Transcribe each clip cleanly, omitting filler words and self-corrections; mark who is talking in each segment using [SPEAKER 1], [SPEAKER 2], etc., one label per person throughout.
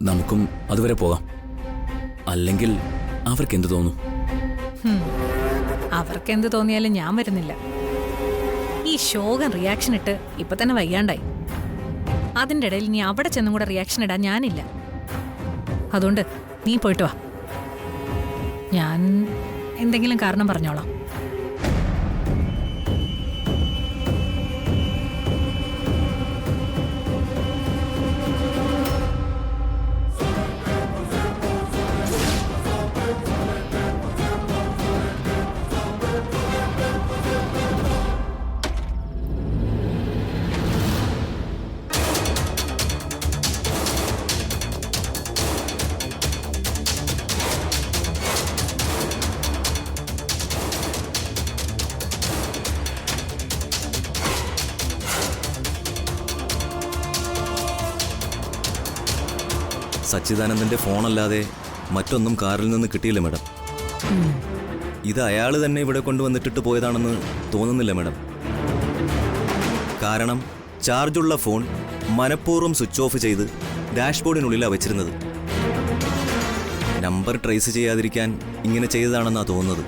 [SPEAKER 1] നമുക്കും അതുവരെ പോകാം. അല്ലെങ്കിൽ അവർക്ക് എന്ത് തോന്നും?
[SPEAKER 2] അവർക്ക് എന്ത് തോന്നിയാലും ഞാൻ വരുന്നില്ല. ഈ ശോകൻ റിയാക്ഷൻ ഇട്ട് ഇപ്പൊ തന്നെ വയ്യാണ്ടായി. അതിൻ്റെ ഇടയിൽ നീ അവിടെ ചെന്നും കൂടെ റിയാക്ഷൻ ഇടാൻ ഞാനില്ല. അതുകൊണ്ട് നീ പോയിട്ട് വാ. ഞാൻ എന്തെങ്കിലും കാരണം പറഞ്ഞോളാം.
[SPEAKER 3] സച്ചിദാനന്ദന്റെ ഫോണല്ലാതെ മറ്റൊന്നും കാറിൽ നിന്ന് കിട്ടിയില്ല മാഡം. ഇത് അയാൾ തന്നെ ഇവിടെ കൊണ്ടുവന്നിട്ടിട്ട് പോയതാണെന്ന് തോന്നുന്നില്ല മാഡം. കാരണം ചാർജുള്ള ഫോൺ മനഃപൂർവ്വം സ്വിച്ച് ഓഫ് ചെയ്ത് ഡാഷ്ബോർഡിനുള്ളിലാണ് വെച്ചിരുന്നത്. നമ്പർ ട്രേസ് ചെയ്യാതിരിക്കാൻ ഇങ്ങനെ ചെയ്തതാണെന്നാണ് തോന്നുന്നത്.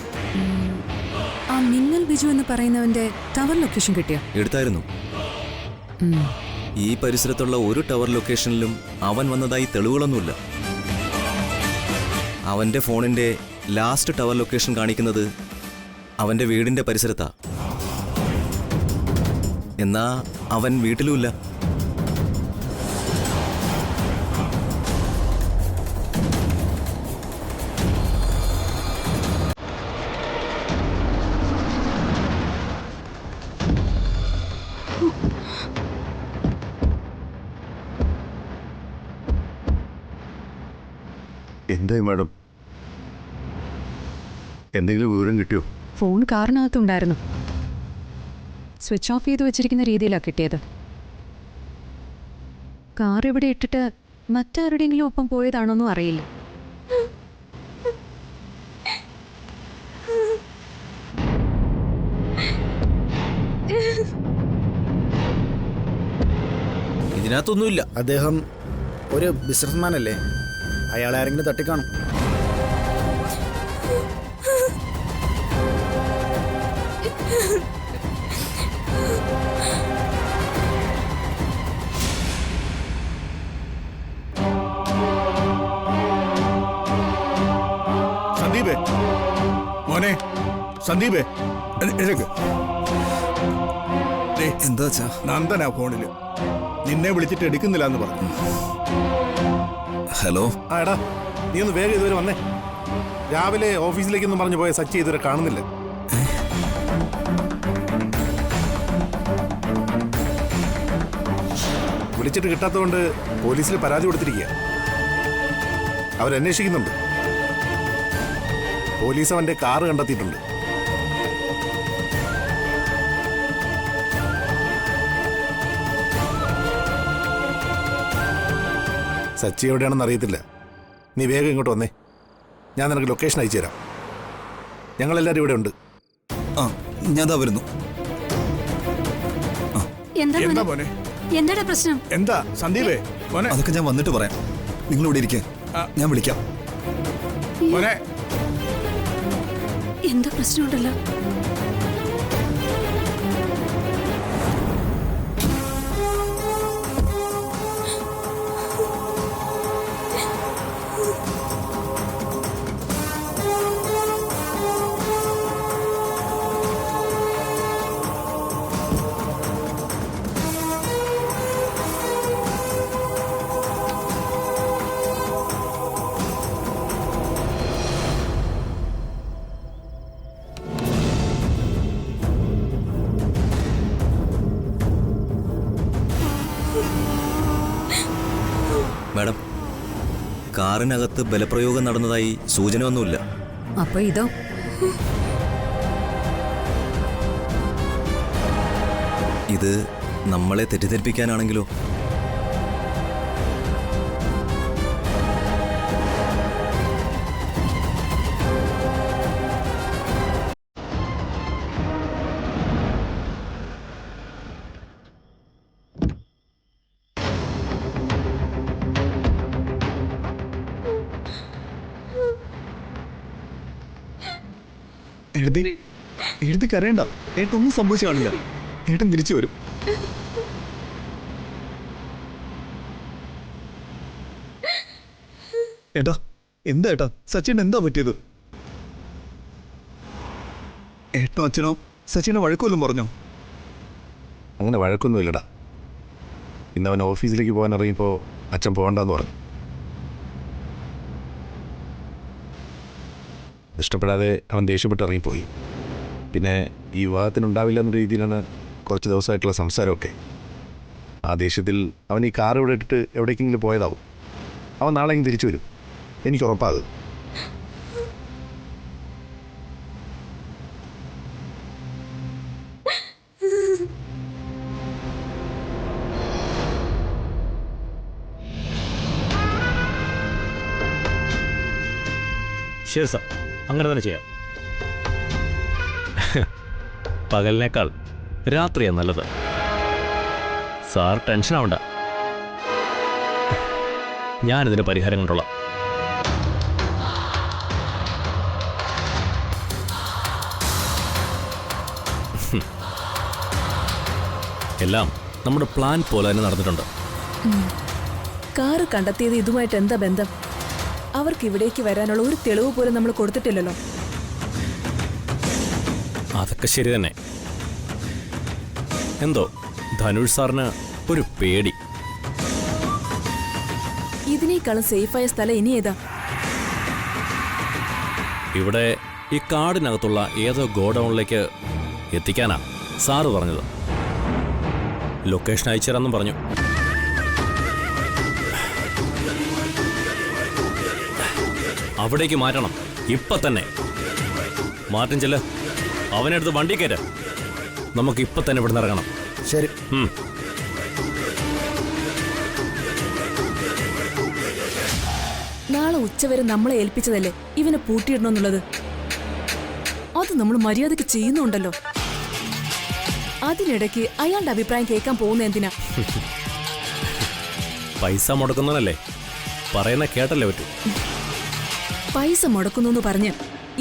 [SPEAKER 4] ആ മിന്നൽ ബിജു എന്ന് പറയുന്നവന്റെ ടവർ ലൊക്കേഷൻ കിട്ടിയോ?
[SPEAKER 3] എടുത്തായിരുന്നു. ഈ പരിസരത്തുള്ള ഒരു ടവർ ലൊക്കേഷനിലും അവൻ വന്നതായി തെളിവുകളൊന്നുമില്ല. അവൻ്റെ ഫോണിൻ്റെ ലാസ്റ്റ് ടവർ ലൊക്കേഷൻ കാണിക്കുന്നത് അവൻ്റെ വീടിൻ്റെ പരിസരത്താ. എന്നാ അവൻ വീട്ടിലുമില്ല.
[SPEAKER 5] എന്തായി മാഡം, എന്തെങ്കിലും വിവരം കിട്ടിയോ?
[SPEAKER 4] ഫോൺ കാറിനകത്തുണ്ടായിരുന്നു. സ്വിച്ച് ഓഫ് ചെയ്ത് വെച്ചിരിക്കുന്ന രീതിയിലാണ് കിട്ടിയത്. കാർ ഇവിടെ ഇട്ടിട്ട് മറ്റാരുടെയെങ്കിലും ഒപ്പം പോയതാണോന്നും അറിയില്ല.
[SPEAKER 6] ഇതിനകത്തൊന്നുമില്ല.
[SPEAKER 7] അദ്ദേഹം ഒരു ബിസിനസ്മാൻ അല്ലേ? അയാളെ ആരെങ്കിലും തട്ടിക്കാണും.
[SPEAKER 8] സന്ദീപേ, മോനെ സന്ദീപേ,
[SPEAKER 6] എന്താ
[SPEAKER 8] നന്ദനാ ഫോണില്. നിന്നെ വിളിച്ചിട്ട് എടുക്കുന്നില്ല എന്ന് പറഞ്ഞു.
[SPEAKER 6] ഹലോ.
[SPEAKER 8] ആ എടാ, നീ ഒന്ന് വേഗം ഇതുവരെ വന്നേ. രാവിലെ ഓഫീസിലേക്കൊന്നും പറഞ്ഞു പോയ സച്ചി ഇതുവരെ കാണുന്നില്ല. വിളിച്ചിട്ട് കിട്ടാത്തതുകൊണ്ട് പോലീസിൽ പരാതി കൊടുത്തിരിക്കുക. അവരന്വേഷിക്കുന്നുണ്ട്. പോലീസ് അവന്റെ കാറ് കണ്ടെത്തിയിട്ടുണ്ട്. സച്ചി എവിടെയാണെന്ന് അറിയത്തില്ല. നീ വേഗം ഇങ്ങോട്ട് വന്നേ. ഞാൻ നിനക്ക് ലൊക്കേഷൻ അയച്ചു തരാം. ഞങ്ങളെല്ലാവരും ഇവിടെ ഉണ്ട്.
[SPEAKER 6] ആ, ഞാൻ വരുന്നു.
[SPEAKER 8] എന്താ മോനെ?
[SPEAKER 4] എന്താ പ്രശ്നം?
[SPEAKER 8] എന്താ സന്ദീപേ മോനെ?
[SPEAKER 6] അതൊക്കെ ഞാൻ വന്നിട്ട് പറയാം. നിങ്ങൾ ഇവിടെ ഇരിക്കേ, ഞാൻ വിളിക്കാം.
[SPEAKER 8] മോനെ,
[SPEAKER 4] എന്താ പ്രശ്നമുണ്ടല്ലോ?
[SPEAKER 3] മാഡം, കാറിനകത്ത് ബലപ്രയോഗം നടന്നതായി സൂചന ഒന്നുമില്ല.
[SPEAKER 4] അപ്പൊ ഇതോ?
[SPEAKER 3] ഇത് നമ്മളെ തെറ്റിദ്ധരിപ്പിക്കാനാണെങ്കിലോ?
[SPEAKER 6] എഴുതി കരയണ്ട. ഏട്ടൊന്നും സംഭവിച്ചു കാണില്ല. ഏട്ടൻ തിരിച്ചു വരും. ഏട്ടാ എന്താ ഏട്ടാ, സച്ചിൻ എന്താ പറ്റിയത്? ഏട്ടോ അച്ഛനോ സച്ചിനെ വഴക്കൊല്ലും പറഞ്ഞോ?
[SPEAKER 8] അങ്ങനെ വഴക്കൊന്നുമില്ലടാ. ഇന്ന് അവൻ ഓഫീസിലേക്ക് പോകാൻ ഇറങ്ങിയപ്പോൾ അച്ഛൻ പോകണ്ടെന്ന് പറഞ്ഞു. ഇഷ്ടപ്പെടാതെ അവൻ ദേഷ്യപ്പെട്ട് ഇറങ്ങിപ്പോയി. പിന്നെ ഈ വിവാഹത്തിനുണ്ടാവില്ല എന്ന രീതിയിലാണ് കുറച്ച് ദിവസമായിട്ടുള്ള സംസാരമൊക്കെ. ആ ദേഷ്യത്തിൽ അവൻ ഈ കാർ ഇവിടെ ഇട്ടിട്ട് എവിടേക്കെങ്കിലും പോയതാവും. അവൻ നാളെയും തിരിച്ചു വരും, എനിക്ക് ഉറപ്പാത്.
[SPEAKER 9] ശരി സാർ, അങ്ങനെ തന്നെ ചെയ്യാം. പകലിനേക്കാൾ രാത്രിയാണ് നല്ലത്. സാർ ടെൻഷൻ ആവണ്ട, ഞാനിതിന് പരിഹാരം കൊണ്ടോളാം. എല്ലാം നമ്മുടെ പ്ലാൻ പോലെ തന്നെ നടന്നിട്ടുണ്ട്.
[SPEAKER 10] കാറ് കണ്ടെത്തിയത് ഇതുമായിട്ട് എന്താ ബന്ധം? അവർക്ക് ഇവിടേക്ക് വരാനുള്ള ഒരു തെളിവ് പോലും നമ്മൾ കൊടുത്തിട്ടില്ലല്ലോ.
[SPEAKER 9] അതൊക്കെ ശരി തന്നെ. എന്തോ ധനുഷ് സാറിന് ഒരു പേടി.
[SPEAKER 10] ഇതിനേക്കാളും സേഫായ സ്ഥലം ഇനി ഏതാ?
[SPEAKER 9] ഇവിടെ ഈ കാടിനകത്തുള്ള ഏതോ ഗോഡൌണിലേക്ക് എത്തിക്കാനാ സാറ് പറഞ്ഞത്. ലൊക്കേഷൻ അയച്ചുതരാമെന്നും പറഞ്ഞു. അവിടേക്ക് മാറ്റണം, ഇപ്പൊ തന്നെ. മാറ്റം ചെല്ല്, അവനെടുത്ത് വണ്ടി കയറ്റ. നമുക്ക് ഇപ്പൊ തന്നെ ഇവിടെ നിന്ന് ഇറങ്ങണം.
[SPEAKER 7] ശരി.
[SPEAKER 10] നാളെ ഉച്ചവരെ നമ്മളെ ഏൽപ്പിച്ചതല്ലേ ഇവനെ പൂട്ടിയിടണമെന്നുള്ളത്. അത് നമ്മൾ മര്യാദക്ക് ചെയ്യുന്നുണ്ടല്ലോ. അതിനിടയ്ക്ക് അയാളുടെ അഭിപ്രായം കേൾക്കാൻ പോകുന്ന എന്തിനാ?
[SPEAKER 9] പൈസ മുടക്കുന്നതല്ലേ, പറയുന്ന കേട്ടല്ലേ പറ്റൂ.
[SPEAKER 10] പൈസ മുടക്കുന്നു പറഞ്ഞ്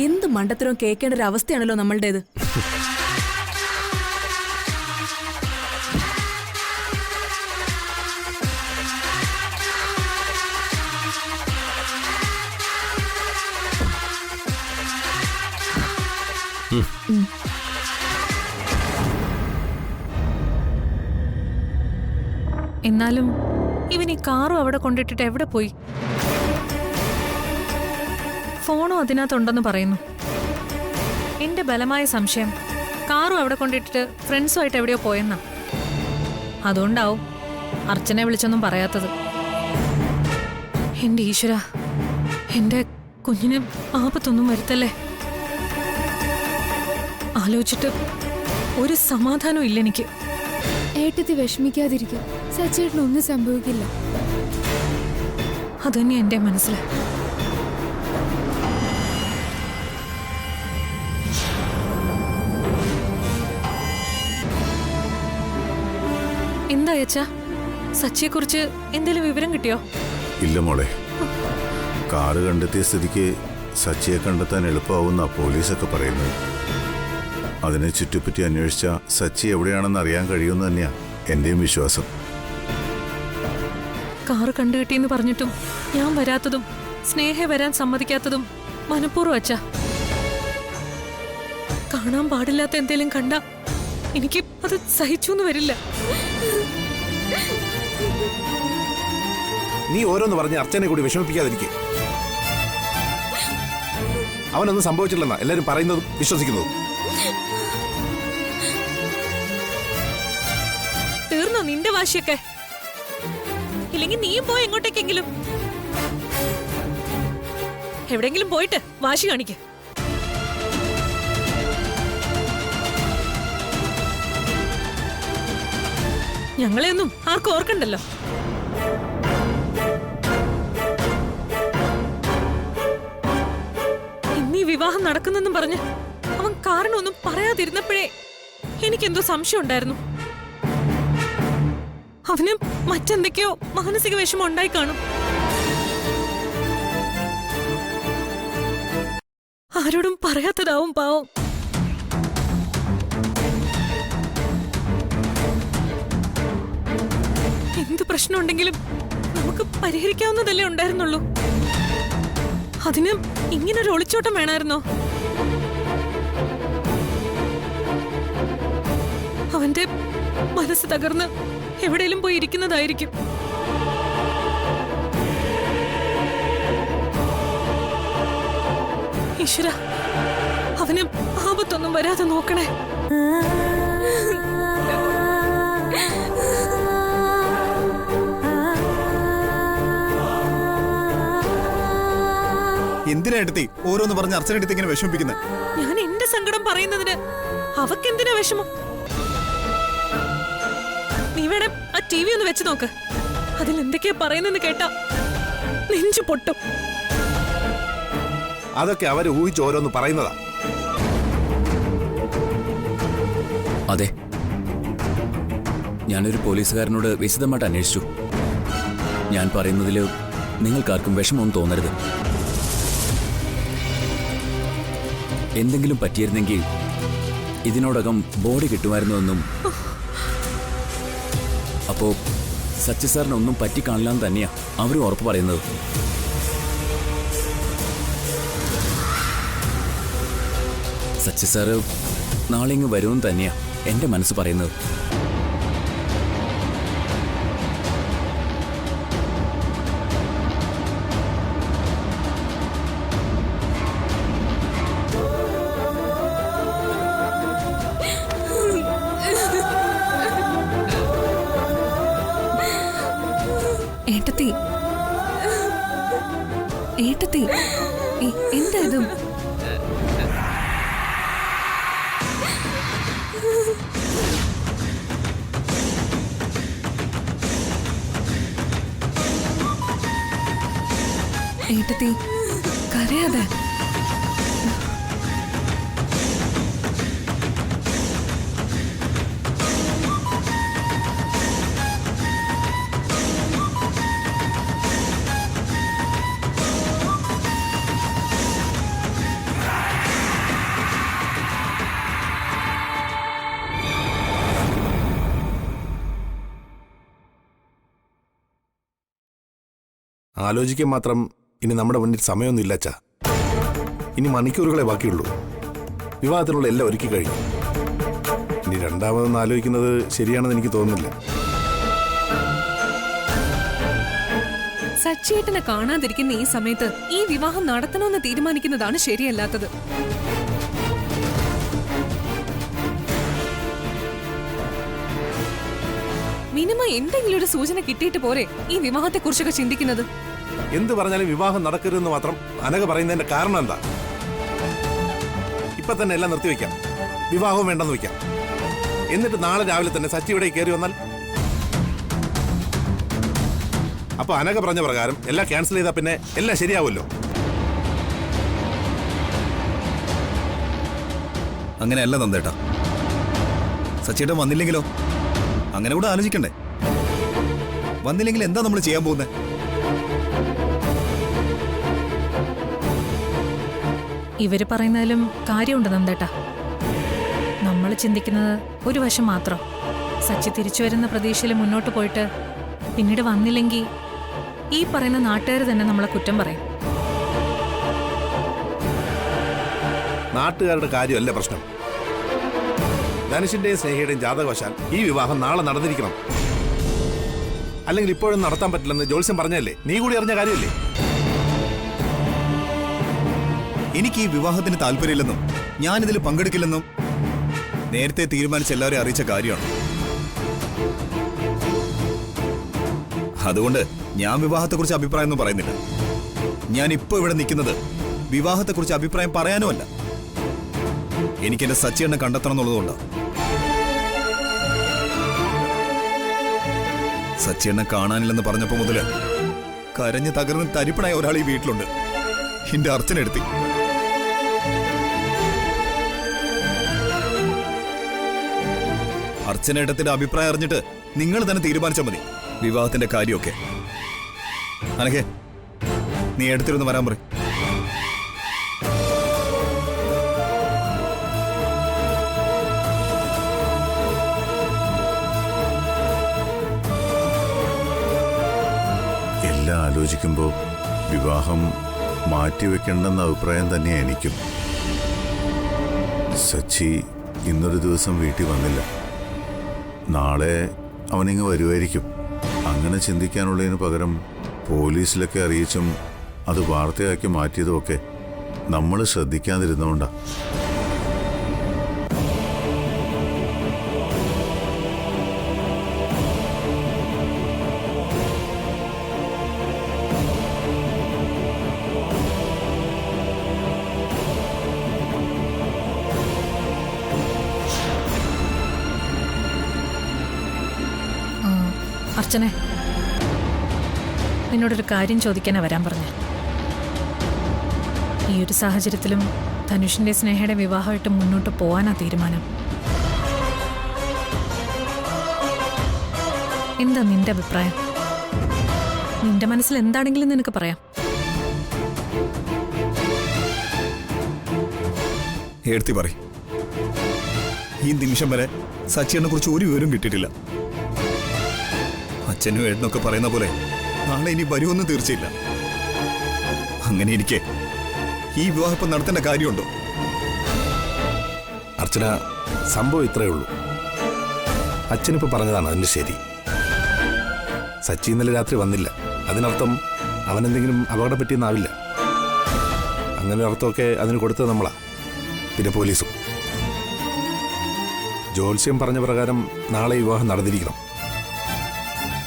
[SPEAKER 10] എന്ത് മണ്ടത്തരവും കേൾക്കേണ്ട ഒരു അവസ്ഥയാണല്ലോ നമ്മളുടേത്.
[SPEAKER 2] എന്നാലും ഇവൻ ഈ കാറും അവിടെ കൊണ്ടിട്ടിട്ട് എവിടെ പോയി? ഫോണും അതിനകത്തുണ്ടെന്ന് പറയുന്നു. എന്റെ ബലമായ സംശയം കാറും അവിടെ കൊണ്ടിട്ടിട്ട് ഫ്രണ്ട്സുമായിട്ട് എവിടെയോ പോയെന്നാ. അതുകൊണ്ടാവും അർച്ചനെ വിളിച്ചൊന്നും പറയാത്തത്. എന്റെ ഈശ്വര, എന്റെ കുഞ്ഞിന് ആപത്തൊന്നും വരുത്തല്ലേ. ആലോചിച്ചിട്ട് ഒരു സമാധാനവും ഇല്ല എനിക്ക്.
[SPEAKER 11] ഏട്ടത്തി വിഷമിക്കാതിരിക്കും, സച്ചേട്ടന് ഒന്നും സംഭവിക്കില്ല.
[SPEAKER 2] അതന്നെ എന്റെ മനസ്സിൽ. എന്താ അച്ഛാ, സച്ചിയെക്കുറിച്ച് എന്തെങ്കിലും വിവരം കിട്ടിയോ?
[SPEAKER 5] ഇല്ല മോളെ, കാറ് കണ്ടെത്തിയ സ്ഥിതിക്ക് സച്ചിയെ കണ്ടെത്താൻ എളുപ്പമാവുന്ന പോലീസൊക്കെ പറയുന്നത്. അതിനെ ചുറ്റിപ്പറ്റി അന്വേഷിച്ച സച്ചി എവിടെയാണെന്ന് അറിയാൻ കഴിയുമെന്ന് തന്നെയാ എന്റെയും വിശ്വാസം.
[SPEAKER 2] കാറ് കണ്ടുകിട്ടിയെന്ന് പറഞ്ഞിട്ടും ഞാൻ വരാത്തതും സ്നേഹ വരാൻ സമ്മതിക്കാത്തതും മനഃപൂർവ്വം അച്ഛാ. കാണാൻ പാടില്ലാത്ത എന്തെങ്കിലും കണ്ട എനിക്ക് അത് സഹിച്ചൊന്നും വരില്ല.
[SPEAKER 8] നീ ഓരോന്ന് പറഞ്ഞ് അർച്ചനെ കൂടി വിഷമിപ്പിക്കാതിരിക്കെ. അവനൊന്നും സംഭവിച്ചില്ലെന്നാ എല്ലാരും പറയുന്നതും വിശ്വസിക്കുന്നതും.
[SPEAKER 2] തീർന്നോ നിന്റെ വാശിയൊക്കെ? ഇല്ലെങ്കിൽ നീയും പോയി എങ്ങോട്ടേക്കെങ്കിലും, എവിടെങ്കിലും പോയിട്ട് വാശി കാണിക്ക. ഞങ്ങളെയൊന്നും ആർക്കും ഓർക്കണ്ടല്ലോ. ഇന്നീ വിവാഹം നടക്കുന്നെന്നും പറഞ്ഞ് അവൻ കാരണമൊന്നും പറയാതിരുന്നപ്പോഴേ എനിക്കെന്തോ സംശയം ഉണ്ടായിരുന്നു. അവന് മറ്റെന്തൊക്കെയോ മാനസിക വിഷമം ഉണ്ടായി കാണും. ആരോടും പറയാത്തതാവും പാവം. എന്ത് പ്രശ്നം ഉണ്ടെങ്കിലും നമുക്ക് പരിഹരിക്കാവുന്നതല്ലേ ഉണ്ടായിരുന്നുള്ളൂ. അതിന് ഇങ്ങനൊരു ഒളിച്ചോട്ടം വേണമായിരുന്നോ? അവന്റെ മനസ്സ് തകർന്ന് എവിടെയെങ്കിലും പോയി ഇരിക്കുന്നതായിരിക്കും. ഈശ്വര, അവന് ആപത്തൊന്നും വരാതെ നോക്കണേ.
[SPEAKER 6] എന്തിനാ എടുത്തി ഓരോന്ന് പറഞ്ഞ് അർച്ചനെടുത്ത് ഇങ്ങനെ വിഷമിപ്പിക്കുന്നത്?
[SPEAKER 2] ഞാൻ എന്റെ സങ്കടം പറയുന്നതിന് അവക്കെന്തിനാ വിഷമം? നീ വേണേ ആ TV ഒന്ന് വെച്ച് നോക്ക്. അതിൽ എന്തൊക്കെയാ പറയുന്നെന്ന് കേട്ടാ നെഞ്ചു പൊട്ടും.
[SPEAKER 8] അതൊക്കെ അവർ ഊഹിച്ച് ഓരോന്ന് പറയുന്നതാ.
[SPEAKER 1] അതെ, ഞാനൊരു പോലീസുകാരനോട് വിശദമായിട്ട് അന്വേഷിച്ചു. ഞാൻ പറയുന്നതിൽ നിങ്ങൾക്കാർക്കും വിഷമമൊന്നും തോന്നരുത്. എന്തെങ്കിലും പറ്റിയിരുന്നെങ്കിൽ ഇതിനോടകം ബോഡി കിട്ടുമായിരുന്നുവെന്നും അപ്പോ സച്ചി സാറിനൊന്നും പറ്റിക്കാണില്ലാന്ന് തന്നെയാ അവരും ഉറപ്പ് പറയുന്നത്. സച്ചി സാറ് നാളെ ഇങ്ങ് വരുമെന്ന് തന്നെയാ എന്റെ മനസ്സ് പറയുന്നത്.
[SPEAKER 10] ഏട്ടത്തി, ഏട്ടത്തി, എന്താ ഇതും? ഏട്ടത്തി, കരയാതെ.
[SPEAKER 8] ആലോചിക്കാൻ മാത്രം ഇനി നമ്മുടെ മുന്നിൽ സമയമൊന്നുമില്ല അച്ഛാ. ഇനി മണിക്കൂറുകളെ ബാക്കിയുള്ളൂ. വിവാഹത്തിനുള്ള എല്ലാം ഒരുക്കി കഴിഞ്ഞു. ഇനി രണ്ടാമതൊന്ന് ആലോചിക്കുന്നത് ശരിയാണെന്ന് എനിക്ക് തോന്നുന്നില്ല.
[SPEAKER 10] സച്ചിയേട്ടനെ കാണാതിരിക്കുന്ന ഈ സമയത്ത് ഈ വിവാഹം നടത്തണമെന്ന് തീരുമാനിക്കുന്നതാണ് ശരിയല്ലാത്തത്. മിനിമം എന്തെങ്കിലും ഒരു സൂചന കിട്ടിയിട്ട് പോരെ ഈ വിവാഹത്തെ കുറിച്ചൊക്കെ ചിന്തിക്കുന്നത്?
[SPEAKER 8] എന്ത് പറഞ്ഞാലും വിവാഹം നടക്കരുതെന്ന് മാത്രം അനഘ പറയുന്നതിന്റെ കാരണം എന്താ? ഇപ്പൊ തന്നെ എല്ലാം നിർത്തിവെക്കാം, വിവാഹവും വേണ്ടെന്ന് വെക്കാം. എന്നിട്ട് നാളെ രാവിലെ തന്നെ സച്ചി ഇവിടെ കയറി വന്നാൽ അപ്പൊ അനഘ പറഞ്ഞ പ്രകാരം എല്ലാം ക്യാൻസൽ ചെയ്താൽ പിന്നെ എല്ലാം ശരിയാവുമല്ലോ.
[SPEAKER 6] അങ്ങനെയല്ല നന്ദേട്ടാ. സച്ചിയേട്ടൻ വന്നില്ലെങ്കിലോ? അങ്ങനെ കൂടെ ആലോചിക്കണ്ടേ? വന്നില്ലെങ്കിൽ എന്താ നമ്മൾ ചെയ്യാൻ പോകുന്നത്?
[SPEAKER 2] ഇവര് പറയുന്നതിലും കാര്യമുണ്ട് നന്ദേട്ടാ. നമ്മൾ ചിന്തിക്കുന്നത് ഒരു വശം മാത്രം. സച്ചി തിരിച്ചു വരുന്ന പ്രതീക്ഷയിൽ മുന്നോട്ട് പോയിട്ട് പിന്നീട് വന്നില്ലെങ്കിൽ ഈ പറയുന്ന നാട്ടുകാർ തന്നെ നമ്മളെ കുറ്റം പറയും.
[SPEAKER 8] നാട്ടുകാരുടെ കാര്യമല്ല പ്രശ്നം. ധനുഷിന്റെയും സ്നേഹയുടെയും ജാതകവശാൽ ഈ വിവാഹം നാളെ നടന്നിരിക്കണം. അല്ലെങ്കിൽ ഇപ്പോഴൊന്നും നടത്താൻ പറ്റില്ലെന്ന് ജോത്സ്യം പറഞ്ഞല്ലേ? നീ കൂടി അറിഞ്ഞ കാര്യമല്ലേ?
[SPEAKER 6] എനിക്ക് ഈ വിവാഹത്തിന് താല്പര്യമില്ലെന്നും ഞാനിതിൽ പങ്കെടുക്കില്ലെന്നും നേരത്തെ തീരുമാനിച്ച് എല്ലാവരെയും അറിയിച്ച കാര്യമാണ്. അതുകൊണ്ട് ഞാൻ വിവാഹത്തെക്കുറിച്ച് അഭിപ്രായമൊന്നും പറയുന്നില്ല. ഞാൻ ഇപ്പോൾ ഇവിടെ നിൽക്കുന്നത് വിവാഹത്തെക്കുറിച്ച് അഭിപ്രായം പറയാനുമല്ല. എനിക്ക് എന്റെ സച്ചിയെണ്ണ കണ്ടെത്തണം എന്നുള്ളതുകൊണ്ടാണ്. സച്ചിയെണ്ണ കാണാനില്ലെന്ന് പറഞ്ഞപ്പോ മുതല് കരഞ്ഞ് തകർന്ന് തരിപ്പണായ ഒരാൾ ഈ വീട്ടിലുണ്ട്. എന്റെ അർച്ചനെടുത്തി. അർച്ചനേട്ടത്തിന്റെ അഭിപ്രായം അറിഞ്ഞിട്ട് നിങ്ങൾ തന്നെ തീരുമാനിച്ചാൽ മതി വിവാഹത്തിന്റെ കാര്യമൊക്കെ. അനഘേ, നീ എടുത്തിരുന്ന് വരാൻ പറ.
[SPEAKER 5] ആലോചിക്കുമ്പോൾ വിവാഹം മാറ്റിവെക്കേണ്ടെന്ന അഭിപ്രായം തന്നെയാണ് എനിക്കും. സച്ചി ഇന്നൊരു ദിവസം വീട്ടിൽ വന്നില്ല, നാളെ അവനിങ്ങ് വരുമായിരിക്കും. അങ്ങനെ ചിന്തിക്കാനുള്ളതിന് പകരം പോലീസിലൊക്കെ അറിയിച്ചും അത് വാർത്തയാക്കി മാറ്റിയതുമൊക്കെ നമ്മൾ ശ്രദ്ധിക്കാതിരുന്നുകൊണ്ടാണ്.
[SPEAKER 2] അർച്ചനെ, നിന്നോടൊരു കാര്യം ചോദിക്കാനാ വരാൻ പറഞ്ഞ. ഈ ഒരു സാഹചര്യത്തിലും ധനുഷിന്റെ സ്നേഹയുടെ വിവാഹമായിട്ട് മുന്നോട്ട് പോവാനാ തീരുമാനം. എന്താ നിന്റെ അഭിപ്രായം? നിന്റെ മനസ്സിൽ എന്താണെങ്കിലും നിനക്ക് പറയാം.
[SPEAKER 6] എടുത്തി പറ. ഈ നിമിഷം വരെ സച്ചിയെ കുറിച്ച് ഒരു വിവരവും കിട്ടിയിട്ടില്ല. അച്ഛനും ഏട്ടനൊക്കെ പറയുന്ന പോലെ നാളെ ഇനി വരുമെന്ന് തീർച്ചയില്ല. അങ്ങനെ എനിക്ക് ഈ വിവാഹം ഇപ്പം നടത്തേണ്ട കാര്യമുണ്ടോ?
[SPEAKER 8] അർച്ചന, സംഭവം ഇത്രയേ ഉള്ളൂ. അച്ഛനിപ്പോൾ പറഞ്ഞതാണ് അതിൻ്റെ ശരി. സച്ചി ഇന്നലെ രാത്രി വന്നില്ല, അതിനർത്ഥം അവനെന്തെങ്കിലും അപകടം പറ്റിയെന്നാവില്ല. അങ്ങനെ അർത്ഥമൊക്കെ അതിന് കൊടുത്തത് നമ്മളാ, പിന്നെ പോലീസും. ജ്യോത്സ്യം പറഞ്ഞ പ്രകാരം നാളെ വിവാഹം നടന്നിരിക്കണം.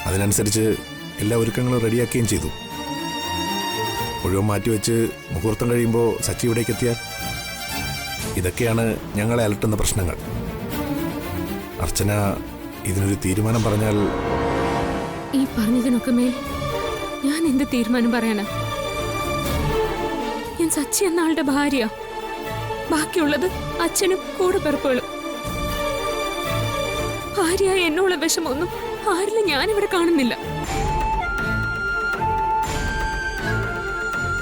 [SPEAKER 8] അതിനനുസരിച്ച് എല്ലാ ഒരുക്കങ്ങളും റെഡിയാക്കുകയും ചെയ്തു. മുഴുവൻ മാറ്റിവെച്ച് മുഹൂർത്തം കഴിയുമ്പോൾ സച്ചി ഇവിടേക്ക് എത്തിയാൽ ഇതൊക്കെയാണ് ഞങ്ങളെ അലട്ടുന്ന പ്രശ്നങ്ങൾ. അർച്ചന ഇതിനൊരു തീരുമാനം പറഞ്ഞാൽ...
[SPEAKER 11] ഈ പറഞ്ഞതിനൊക്കെ മേൽ ഞാൻ എന്ത് തീരുമാനം പറയാനാ? ഞാൻ സച്ചി എന്ന ആളുടെ ഭാര്യ, ബാക്കിയുള്ളത് അച്ഛനും കൂടെ പിറപ്പുകളും. ഭാര്യയായ എന്നുള്ള വിഷമൊന്നും ആരിലും ഞാനിവിടെ കാണുന്നില്ല.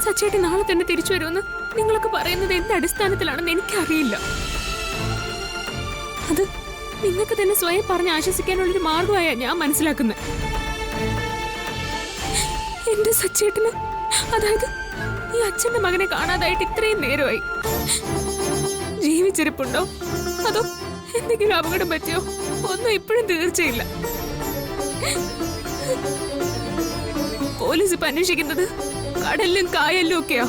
[SPEAKER 11] സച്ചേട്ടി നാളെ തന്നെ തിരിച്ചു വരുമെന്ന് നിങ്ങളൊക്കെ പറയുന്നത് എന്ത് അടിസ്ഥാനത്തിലാണെന്ന് എനിക്കറിയില്ല. അത് നിങ്ങൾക്ക് തന്നെ സ്വയം പറഞ്ഞ് ആശ്വസിക്കാനുള്ളൊരു മാർഗമായാ ഞാൻ മനസ്സിലാക്കുന്നത്. എന്റെ സച്ചേട്ടന്, അതായത് ഈ അച്ഛന്റെ മകനെ കാണാതായിട്ട് ഇത്രയും നേരമായി. ജീവിച്ചിരിപ്പുണ്ടോ അതോ എന്തെങ്കിലും അപകടം പറ്റിയോ ഒന്നും ഇപ്പോഴും തീർച്ചയില്ല. പോലീസ് ഇപ്പൊ അന്വേഷിക്കുന്നത് കടലിലും കായലിലും ഒക്കെയാ.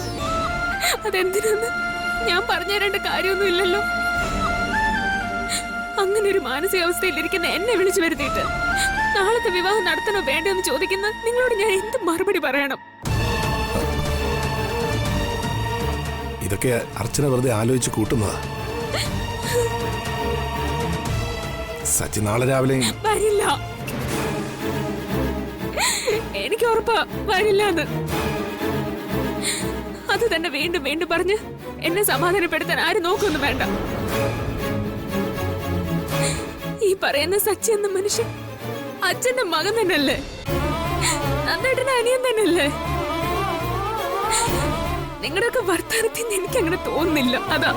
[SPEAKER 11] അതെന്തിനാന്ന് ഞാൻ പറഞ്ഞു തരേണ്ട കാര്യമൊന്നുമില്ലല്ലോ. അങ്ങനെ ഒരു മാനസികാവസ്ഥയിലിരിക്കുന്ന എന്നെ വിളിച്ചു വരുത്തിയിട്ട് നാളത്തെ വിവാഹം നടത്തണോ വേണ്ടോ എന്ന് ചോദിക്കുന്ന നിങ്ങളോട് ഞാൻ എന്ത് മറുപടി പറയണം?
[SPEAKER 8] ഇതൊക്കെ അർച്ചന വെറുതെ ആലോചിച്ച് കൂട്ടുന്നതാ. സച്ചി നാളെ രാവിലെ
[SPEAKER 11] വരില്ല. എനിക്ക് ഉറപ്പാ വരില്ലാന്ന്. അത് തന്നെ വീണ്ടും വീണ്ടും പറഞ്ഞ് എന്നെ സമാധാനപ്പെടുത്താൻ ആരും നോക്കൊന്നും വേണ്ട. ഈ പറയുന്ന സച്ചി എന്ന മനുഷ്യൻ അച്ഛന്റെ മകൻ തന്നെയല്ലേ, നന്ദേട്ടന്റെ അനിയൻ തന്നെയല്ലേ. നിങ്ങളുടെയൊക്കെ വർത്തമാനത്തിന് എനിക്ക് അങ്ങനെ തോന്നുന്നില്ല. അതാ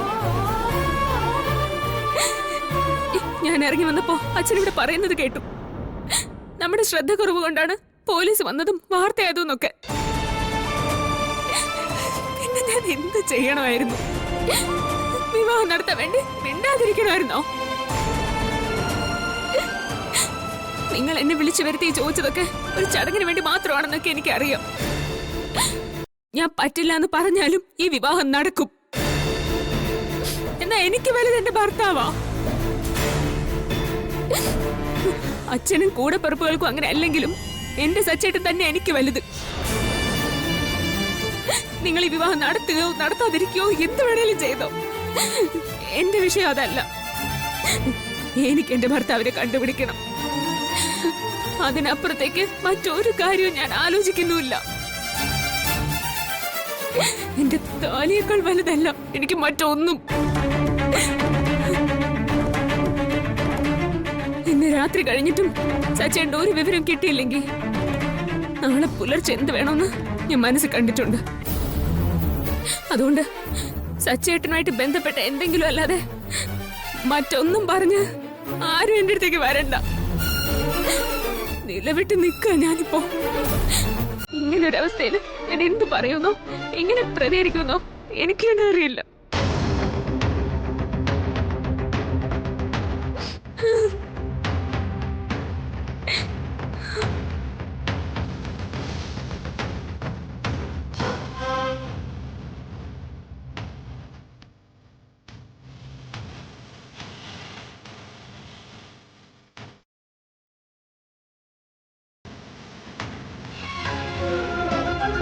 [SPEAKER 11] ഞാൻ ഇറങ്ങി വന്നപ്പോ അച്ഛനിവിടെ പറയുന്നത് കേട്ടു. നമ്മുടെ ശ്രദ്ധ കുറവ് കൊണ്ടാണ് പോലീസ് വന്നതും വാർത്തയായതും. പിന്നെ ഞാൻ എന്ത് ചെയ്യണമായിരുന്നു? വിവാഹം നടത്താൻ വേണ്ടി മിണ്ടാതിരിക്കണമായിരുന്നോ? നിങ്ങൾ എന്നെ വിളിച്ചു വരുത്തി ചോദിച്ചതൊക്കെ ഒരു ചടങ്ങിന് വേണ്ടി മാത്രമാണെന്നൊക്കെ എനിക്കറിയാം. ഞാൻ പറ്റില്ല എന്ന് പറഞ്ഞാലും ഈ വിവാഹം നടക്കും. എന്നാ എനിക്ക് വലുത് എന്റെ ഭർത്താവാ. അച്ഛനും കൂടെ പിറപ്പുകൾക്കും അങ്ങനെ അല്ലെങ്കിലും എന്റെ സച്ചേട്ടൻ തന്നെ എനിക്ക് വലുത്. നിങ്ങൾ ഈ വിവാഹം നടത്തുകയോ നടത്താതിരിക്കുകയോ എന്ത് വേണേലും ചെയ്തോ, എന്റെ വിഷയം അതല്ല. എനിക്ക് എന്റെ ഭർത്താവിനെ കണ്ടുപിടിക്കണം. അതിനപ്പുറത്തേക്ക് മറ്റൊരു കാര്യവും ഞാൻ ആലോചിക്കുന്നുമില്ല. എന്റെ താലിയേക്കാൾ വലുതല്ല എനിക്ക് മറ്റൊന്നും. ഇന്ന് രാത്രി കഴിഞ്ഞിട്ടും സച്ചേട്ടന്റെ ഒരു വിവരം കിട്ടിയില്ലെങ്കിൽ നാളെ പുലർച്ചെ എന്ത് വേണമെന്ന് ഞാൻ മനസ്സിൽ കണ്ടിട്ടുണ്ട്. അതുകൊണ്ട് സച്ചേട്ടനുമായിട്ട് ബന്ധപ്പെട്ട എന്തെങ്കിലും അല്ലാതെ മറ്റൊന്നും പറഞ്ഞ് ആരും എന്റെ അടുത്തേക്ക് വരണ്ട. നിലവിട്ട് നിൽക്കുക ഞാനിപ്പോ. ഇങ്ങനെ ഒരു അവസ്ഥയിൽ ഞാൻ എന്ത് പറയുന്നോ എങ്ങനെ പ്രതികരിക്കുന്നോ എനിക്ക് തന്നെ അറിയില്ല.